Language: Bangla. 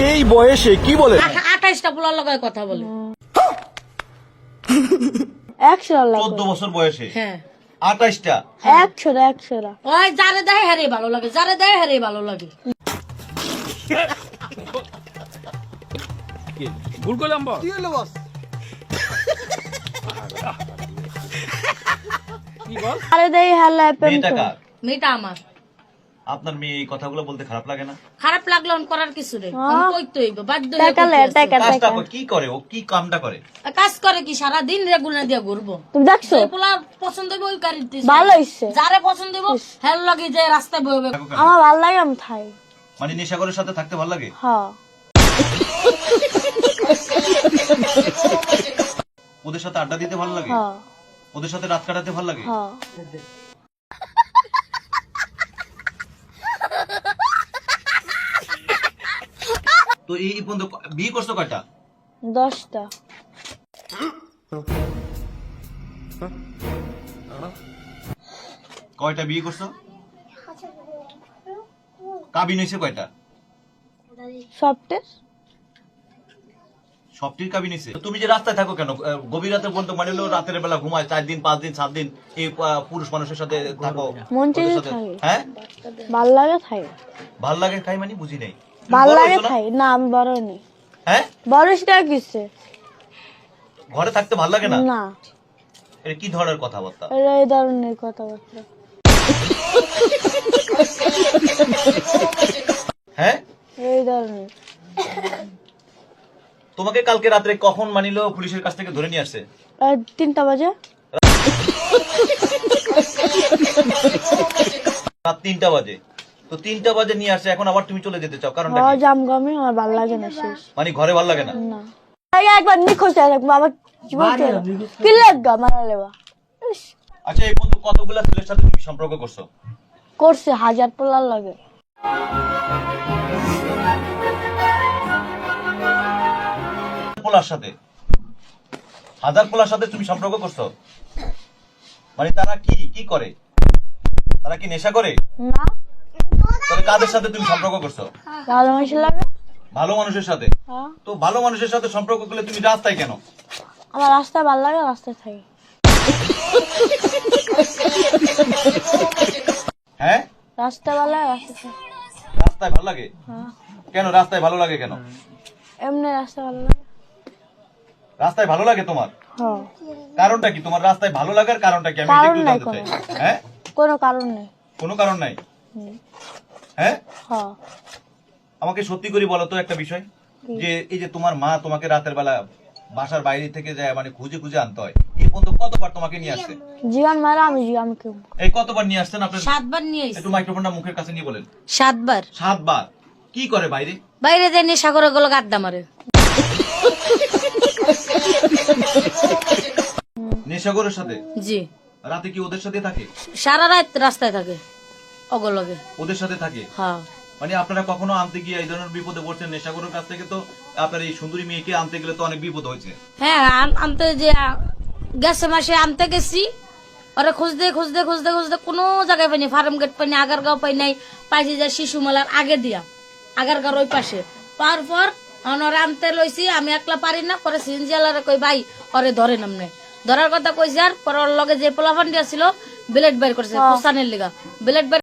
এই বয়সে কি বলে? 28টা পোলার লগে কথা বলে। 100 লাগবে। 14 বছর বয়সে হ্যাঁ 28টা 100 ওই যারে দেয় হারে ভালো লাগে, যারে দেয় হারে ভালো লাগে। ভুল করলাম বস। কি হলো বস? কি বল? আরে দেই হালা প্রেম মেয়েটা করে। কার? মেয়েটা আমার। আপনার মেয়ে এই কথাগুলো বলতে খারাপ লাগে না? খারাপ লাগলো করার কিছু নেই, কইতে হইব, বাধ্য হয়ে টাকালে কইতে আছে। টাকা কাজটা টাকা কি করে ও? কি কামটা করে? কাজ করে কি সারা দিন রেগুলার দিয়ে ঘুরবো। তুমি দেখছো যে পোলা পছন্দ হইব ওই গাড়ি দিতে ভালো হইছে যারে পছন্দ হইব হেল লাগে যে রাস্তায় বইবে। আমার ভালো লাগে আমি খাই মানে নেশাখোরের সাথে থাকতে ভালো লাগে? হ্যাঁ ওদের সাথে আড্ডা দিতে ভালো লাগে? হ্যাঁ ওদের সাথে রাত কাটাতে ভালো লাগে? হ্যাঁ তো এই পর্যন্ত বিয়ে করছো কয়টা? 10টা কয়টা বিয়ে করছো? কাবিন হয়েছে কয়টা? সবটে সবটির কাবিন হয়েছে। তুমি যে রাস্তায় থাকো কেন? গভীর রাতে পর্যন্ত মানে হলো রাতের বেলা ঘুমায় 4 দিন 5 দিন 7 দিন এই পুরুষ মানুষের সাথে থাকো? মন ওদের চেয়ে সাথে- থাকে হ্যাঁ ভালো লাগে খাই ভাল লাগে খাই মানে বুঝি নাই। তুমি ভালো বড় লাগে হইছো না? খাই না আমি বড় নেই হ্যাঁ বড় সেটা কিসে ঘরে থাকতে ভাল লাগে না? না এটা কি ধরনের কথাবার্তা? এটা এই ধরনের কথাবার্তা হ্যাঁ এই ধরনের তোমাকে কালকে রাত্রে কখন মানিলো পুলিশের কাছ থেকে ধরে নিয়ে আসছে? 3টা বাজে রাত 3টা বাজে। তো 3টা বাজে নিয়ে আসছে, এখন আবার তুমি চলে যেতে চাও, কারণটা হ্যাঁ কি? জাম গামে আমার ভালো লাগে না শেষ মানে ঘরে ভাল লাগে না? না আগে একবার নিখোঁজ হয়ে থাকবো আবার কি বলতে কি লাগবে মারা লেবা ইস, আচ্ছা এই পর্যন্ত কতগুলা ছেলের সাথে তুমি সম্পর্ক করছো? করছে 1000 পোলার লাগে পোলার সাথে 1000 পোলার সাথে তুমি সম্পর্ক করছো? মানে তারা কি কি করে? তারা কি নেশা করে? না তাহলে কাদের সাথে তুমি সম্পর্ক করছো? ভালো মানুষ লাগে ভালো মানুষের সাথে। হ্যাঁ তো ভালো মানুষের সাথে সম্পর্ক করলে তুমি রাস্তায় কেন? আমার রাস্তায় ভালো লাগে রাস্তায় থাকি হ্যাঁ রাস্তায় ভালো লাগে রাস্তায় থাকি রাস্তায় ভালো লাগে? হ্যাঁ কেন রাস্তায় ভালো লাগে কেন? এমনি রাস্তায় ভালো লাগে রাস্তায় ভালো লাগে তোমার? হ্যাঁ কারণটা কি? তোমার রাস্তায় ভালো লাগার কারণটা কি? আমি এটা কারণ একটু নাই জানতে চাই। কোনো। হ্যাঁ কোনো কারণ নেই কোনো কারণ নাই? হুম, হ্যাঁ হ্যাঁ আমাকে সত্যি করে বলো তো একটা বিষয়, যে এই যে তোমার মা তোমাকে রাতের বেলা বাসার বাইরে থেকে যায় মানে খুঁজে খুঁজে আনতে হয়, এই পর্যন্ত কতবার তোমাকে নিয়ে আসছে? জীবন মারা আমি জীবন কেউ এই কতবার নিয়ে আসছেন আপনার? 7 বার নিয়ে আইছি। একটু মাইক্রোফোনটা মুখের কাছে নিয়ে বলেন। 7 বার 7 বার। কি করে বাইরে? বাইরে যে নেশা করে গুলো গাদ্দা মারে। নেশাগরের সাথে? জি রাতে কি ওদের সাথে থাকে? সারা রাত রাস্তায় থাকে অগলগে। ওদের সাথে থাকে? হ্যাঁ মানে আপনারা কখনো আনতে গিয়ে এই ধরনের বিপদে পড়ছেন? নেশাগরের কাছ থেকে তো আপনার এই সুন্দরী মেয়েকে আনতে গেলে তো অনেক বিপদ হয়েছে। হ্যাঁ আনতে যে গেছে মাসে আনতে গেছি, ওরা খুঁজতে খুঁজতে খুঁজতে খুঁজতে কোনো জায়গায় পাইনি, ফার্ম গেট পাইনি, আগারগাঁও পাই নাই, পাইছি যে শিশু মেলার আগে দিয়া আগারগাঁর ওই পাশে পাওয়ার পর ওরা আনতে লইছি, আমি একলা পারি না, পরে সিনজিয়ালারে কই ভাই ওরে ধরে নামনে ধরার কথা কইছি, আর পরে ওর লগে যে পোলাফান দিয়া ছিল ব্লেড বের করছে কুসানের লিগা ব্লেড বের